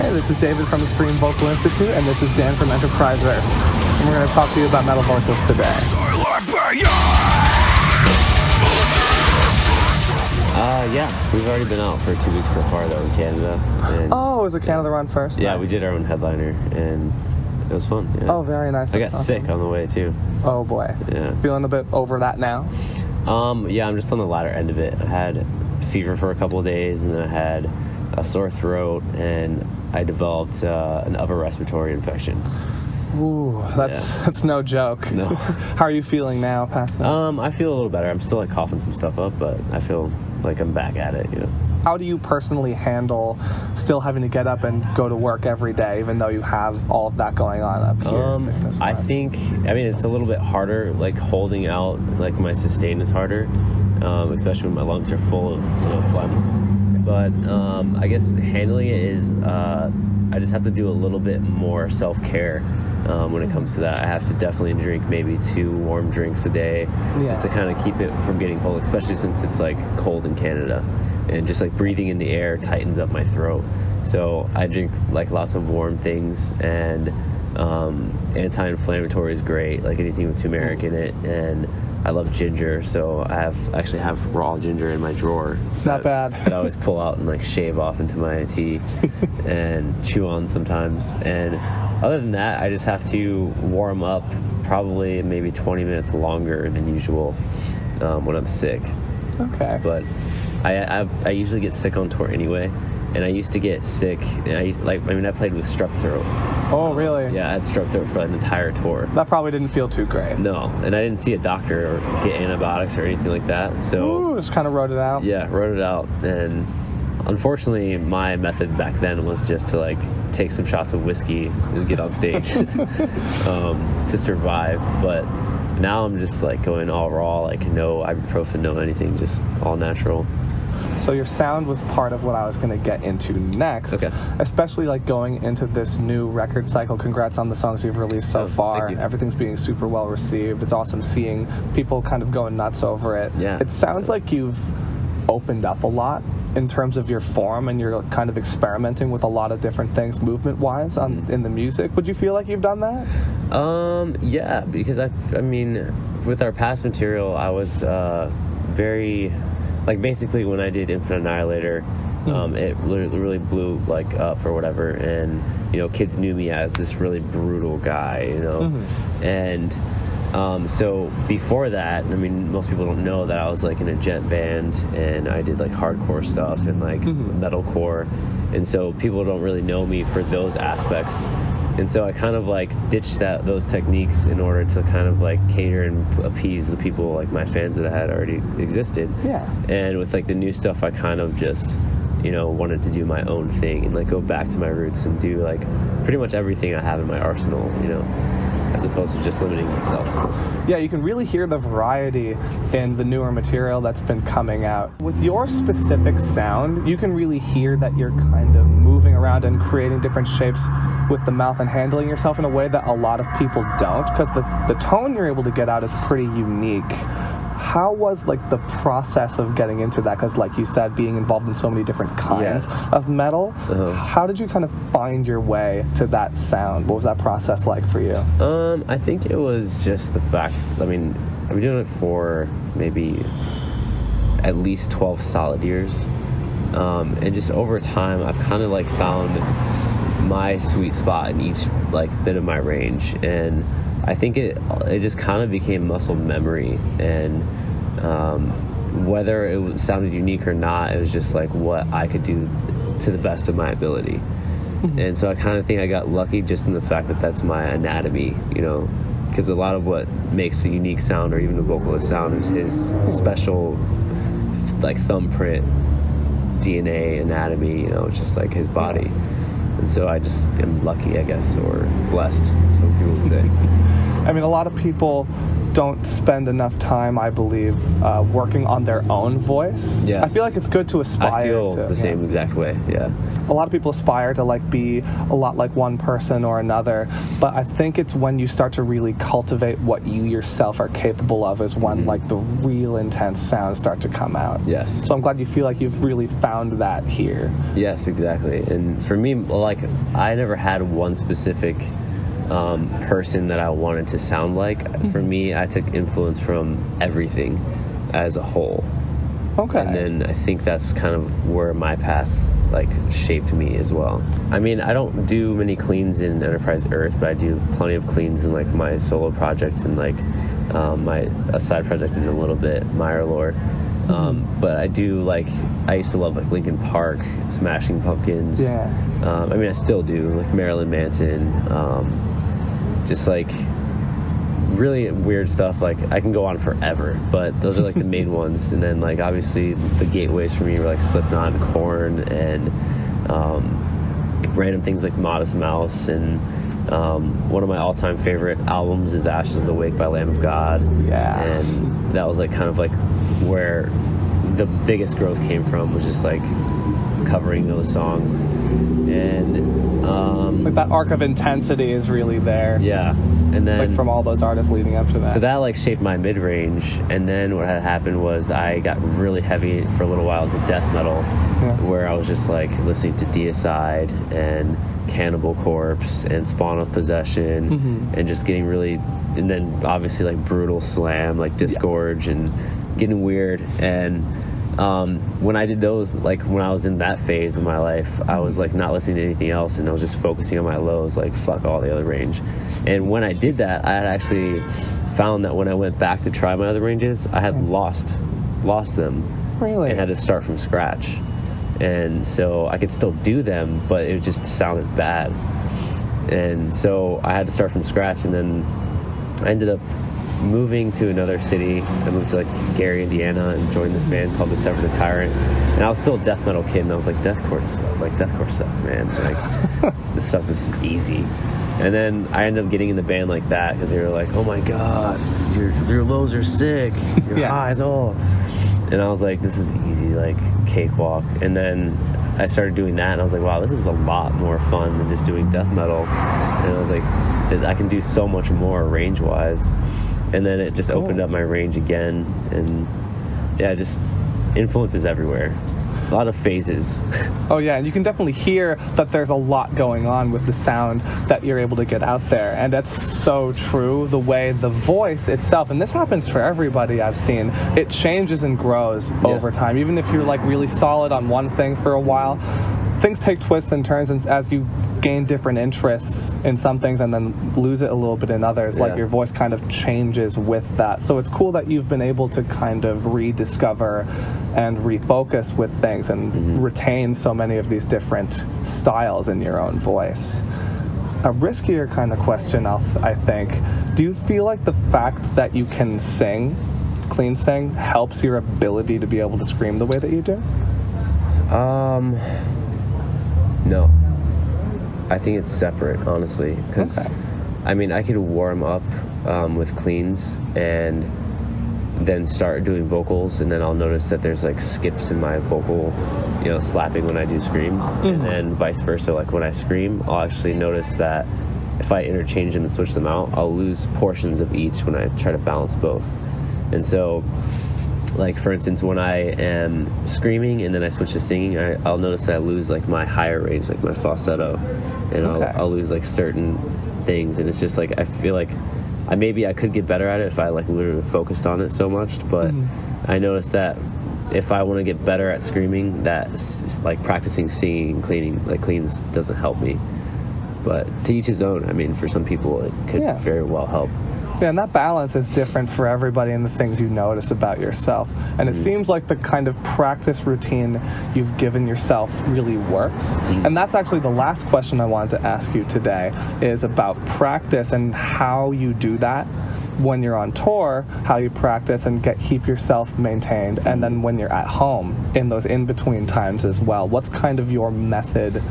Hey, this is David from Extreme Vocal Institute, and this is Dan from Enterprise Earth. And we're going to talk to you about metal vocals today. Yeah, we've already been out for 2 weeks so far, though, in Canada. And oh, was it Canada run first? yeah, Nice. we did our own headliner, and it was fun. Yeah. Oh, very nice. I got That's awesome. sick on the way, too. Oh, boy. Yeah. Feeling a bit over that now? Yeah, I'm just on the latter end of it. I had fever for a couple of days, and then I had a sore throat, and I developed an upper respiratory infection. Ooh, that's no joke. No. How are you feeling now past that? I feel a little better. I'm still like coughing some stuff up, but I feel like I'm back at it, you know. How do you personally handle still having to get up and go to work every day, even though you have all of that going on up here? I mean, it's a little bit harder, like holding out, like my sustain is harder, especially when my lungs are full of phlegm. But I guess handling it is, I just have to do a little bit more self-care when it comes to that. I have to definitely drink maybe 2 warm drinks a day, just to kind of keep it from getting cold, especially since it's like cold in Canada. And just like breathing in the air tightens up my throat. So I drink like lots of warm things, and anti-inflammatory is great, like anything with turmeric in it. And I love ginger, so I actually have raw ginger in my drawer. Not bad. That I always pull out and like shave off into my tea and chew on sometimes. And other than that, I just have to warm up probably maybe 20 minutes longer than usual when I'm sick. Okay. But I usually get sick on tour anyway, and I used to get sick, and I played with strep throat. Oh, really? Yeah, I had strep throat for an entire tour. That probably didn't feel too great. No, and I didn't see a doctor or get antibiotics or anything like that, so... Ooh, just kind of wrote it out? Yeah, wrote it out, and unfortunately, my method back then was just to, like, take some shots of whiskey and get on stage to survive, but now I'm just, like, going all raw, like, no ibuprofen, no anything, just all natural. So your sound was part of what I was going to get into next, especially like going into this new record cycle. Congrats on the songs you've released so far. Thank you. Everything's being super well received. It's awesome seeing people kind of going nuts over it. Yeah. It sounds like you've opened up a lot in terms of your form, and you're kind of experimenting with a lot of different things movement-wise in the music. Would you feel like you've done that? Yeah, because I mean, with our past material, I was very... Like, basically, when I did Infinite Annihilator, it really blew, like, up or whatever, and, kids knew me as this really brutal guy, And so before that, I mean, most people don't know that I was, like, in a gent band, and I did, like, hardcore stuff and, like, metalcore, and so people don't really know me for those aspects. And so I kind of like ditched those techniques in order to kind of like cater and appease the people, like my fans that I had already existed. Yeah. And with like the new stuff, I kind of just, wanted to do my own thing and like go back to my roots and do like pretty much everything I have in my arsenal, as opposed to just limiting myself. Yeah, you can really hear the variety in the newer material that's been coming out. With your specific sound, you can really hear that you're kind of moving around and creating different shapes with the mouth and handling yourself in a way that a lot of people don't, because the tone you're able to get out is pretty unique. How was like the process of getting into that? Because like you said, being involved in so many different kinds of metal, how did you kind of find your way to that sound? What was that process like for you? I think it was just the fact, I mean, I've been doing it for maybe at least 12 solid years. And just over time, I've kind of like found my sweet spot in each like bit of my range, and I think it just kind of became muscle memory, and whether it sounded unique or not, it was just like what I could do to the best of my ability. And so I kind of think I got lucky just in the fact that that's my anatomy, because a lot of what makes a unique sound or even a vocalist sound is his special like thumbprint DNA anatomy, just like his body. And so I just am lucky, I guess, or blessed, some people would say. I mean, a lot of people don't spend enough time, I believe, working on their own voice. Yes. I feel like it's good to aspire I feel to the same exact way. Yeah. A lot of people aspire to like be a lot like one person or another, but I think it's when you start to really cultivate what you yourself are capable of is when like the real intense sounds start to come out. Yes. So I'm glad you feel like you've really found that here. Yes, exactly. And for me, like, I never had one specific person that I wanted to sound like. For me, I took influence from everything as a whole. Okay. And then I think that's kind of where my path like shaped me as well. I mean, I don't do many cleans in Enterprise Earth, but I do plenty of cleans in like my solo project and like a side project is a little bit Mirelord. But I do like, I used to love like Linkin Park, Smashing Pumpkins. Yeah. I mean, I still do, like Marilyn Manson, just like really weird stuff. Like, I can go on forever, but those are like the main ones. And then like obviously the gateways for me were like Slipknot, Korn, and random things like Modest Mouse. And one of my all-time favorite albums is Ashes of the Wake by Lamb of God. Yeah. And that was like kind of like where the biggest growth came from, was just like covering those songs. And like that arc of intensity is really there. yeah. And then Like from all those artists leading up to that. so that like shaped my mid-range. And then what had happened was I got really heavy for a little while into death metal, where I was just like listening to Deicide and Cannibal Corpse and Spawn of Possession, and just getting really, and then obviously like brutal slam, like Disgorge, and getting weird. And when I did those, like when I was in that phase of my life, I was like not listening to anything else, and I was just focusing on my lows, like fuck all the other range. And when I did that, I had actually found that when I went back to try my other ranges, I had lost them. Really? And had to start from scratch. And so I could still do them, but it just sounded bad. And so I had to start from scratch, and then I ended up moving to another city. I moved to like Gary, Indiana, and joined this band called the Sever the Tyrant. And I was still a death metal kid, and I was like, deathcore sucks, man. Like, this stuff is easy. And then I ended up getting in the band like that because they were like, oh my god, your lows are sick, your highs, oh. And I was like, this is easy, like cakewalk. And then I started doing that, and I was like, wow, this is a lot more fun than just doing death metal. And I was like, I can do so much more range-wise. And then it just opened up my range again, and yeah, just influences everywhere. A lot of phases. Oh yeah, and you can definitely hear that there's a lot going on with the sound that you're able to get out there, and that's so true. The way the voice itself, and this happens for everybody I've seen, it changes and grows over time. Even if you're like really solid on one thing for a while, things take twists and turns, and as you gain different interests in some things and then lose it a little bit in others, like your voice kind of changes with that. So it's cool that you've been able to kind of rediscover and refocus with things and retain so many of these different styles in your own voice. A riskier kind of question, I think. Do you feel like the fact that you can sing, clean sing, helps your ability to be able to scream the way that you do? No. I think it's separate, honestly, because I mean, I could warm up with cleans and then start doing vocals, and then I'll notice that there's like skips in my vocal, slapping when I do screams, and then vice versa. Like when I scream, I'll actually notice that if I interchange them and switch them out, I'll lose portions of each when I try to balance both. And so, like for instance, when I am screaming and then I switch to singing, I'll notice that I lose like my higher range, like my falsetto, and I'll lose like certain things, and it's just like I feel like I could get better at it if I like literally focused on it so much, but I noticed that if I want to get better at screaming, that like practicing singing and cleans doesn't help me. But to each his own. I mean, for some people it could very well help. Yeah, and that balance is different for everybody and the things you notice about yourself. And it seems like the kind of practice routine you've given yourself really works. And that's actually the last question I wanted to ask you today, is about practice and how you do that when you're on tour, how you practice and keep yourself maintained, and then when you're at home in those in-between times as well. What's kind of your method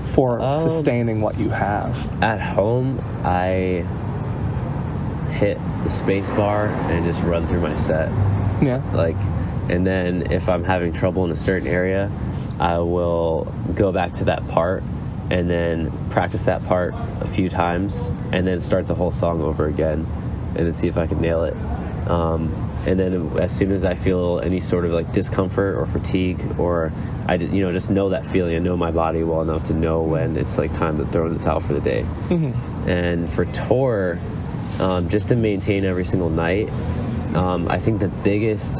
for sustaining what you have? At home, hit the space bar and just run through my set. Yeah. Like, and then if I'm having trouble in a certain area, I will go back to that part and then practice that part a few times and then start the whole song over again and then see if I can nail it. And then as soon as I feel any sort of like discomfort or fatigue, or I just know that feeling, I know my body well enough to know when it's like time to throw in the towel for the day. Mm-hmm. And for tour, just to maintain every single night, I think the biggest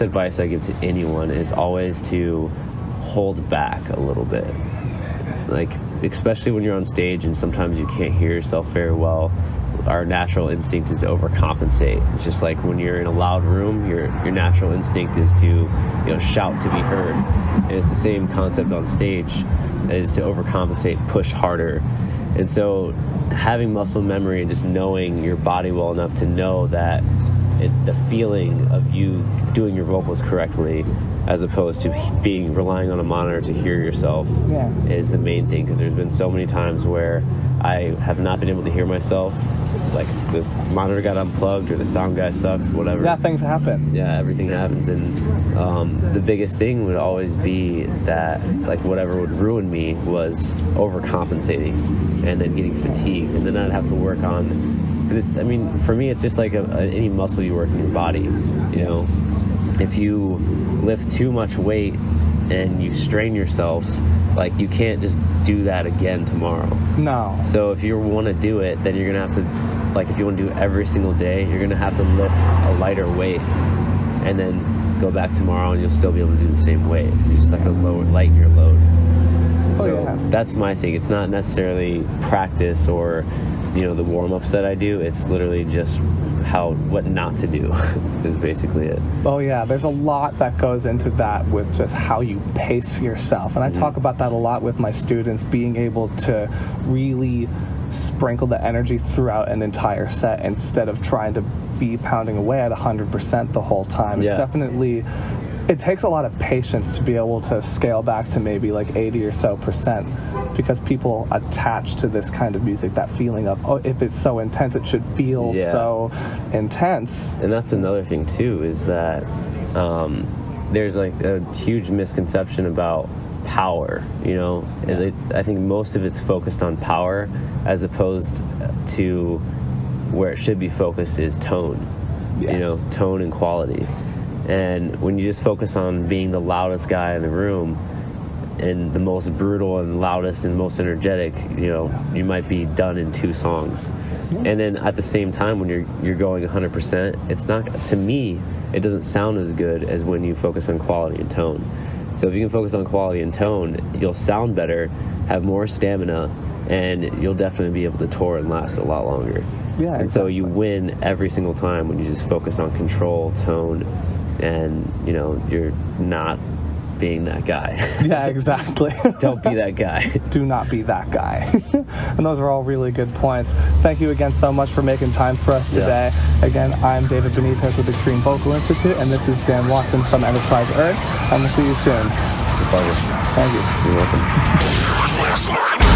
advice I give to anyone is always to hold back a little bit. Like, especially when you're on stage and sometimes you can't hear yourself very well, our natural instinct is to overcompensate. It's just like when you're in a loud room, your natural instinct is to shout to be heard. And it's the same concept on stage, is to overcompensate, push harder. And so having muscle memory and just knowing your body well enough to know that the feeling of you doing your vocals correctly, as opposed to relying on a monitor to hear yourself, is the main thing. Because there's been so many times where I have not been able to hear myself, like the monitor got unplugged or the sound guy sucks, whatever. Yeah, things happen. Yeah, everything happens. And the biggest thing would always be that, like, whatever would ruin me was overcompensating and then getting fatigued, and then I'd have to work on, because for me it's just like any muscle you work in your body. If you lift too much weight and you strain yourself, like, you can't just do that again tomorrow. No. So if you want to do it, then you're gonna have to, like, if you want to do it every single day, you're gonna have to lift a lighter weight and then go back tomorrow and you'll still be able to do the same weight. You just have to lighten your load. And so that's my thing. It's not necessarily practice or the warm-ups that I do. It's literally just what not to do is basically it. Oh yeah, there's a lot that goes into that with just how you pace yourself. And I talk about that a lot with my students, being able to really sprinkle the energy throughout an entire set instead of trying to be pounding away at 100% the whole time. It's definitely, it takes a lot of patience to be able to scale back to maybe like 80 or so percent, because people attach to this kind of music that feeling of, oh, if it's so intense, it should feel so intense. And that's another thing too, is that there's like a huge misconception about power, and I think most of it's focused on power as opposed to where it should be focused is tone. Tone and quality. And when you just focus on being the loudest guy in the room and the most brutal and loudest and most energetic, you might be done in 2 songs. And then at the same time, when you're going 100%, it's not, to me, it doesn't sound as good as when you focus on quality and tone. So if you can focus on quality and tone, you'll sound better, have more stamina, and you'll definitely be able to tour and last a lot longer. Yeah, and so you win every single time when you just focus on control, tone, and you're not being that guy. Yeah, exactly. Don't be that guy. Do not be that guy. And those are all really good points. Thank you again so much for making time for us today. Again, I'm David Benitez with Extreme Vocal Institute, and this is Dan Watson from Enterprise Earth. I'm going to see you soon. It's a pleasure. Thank you. You're welcome.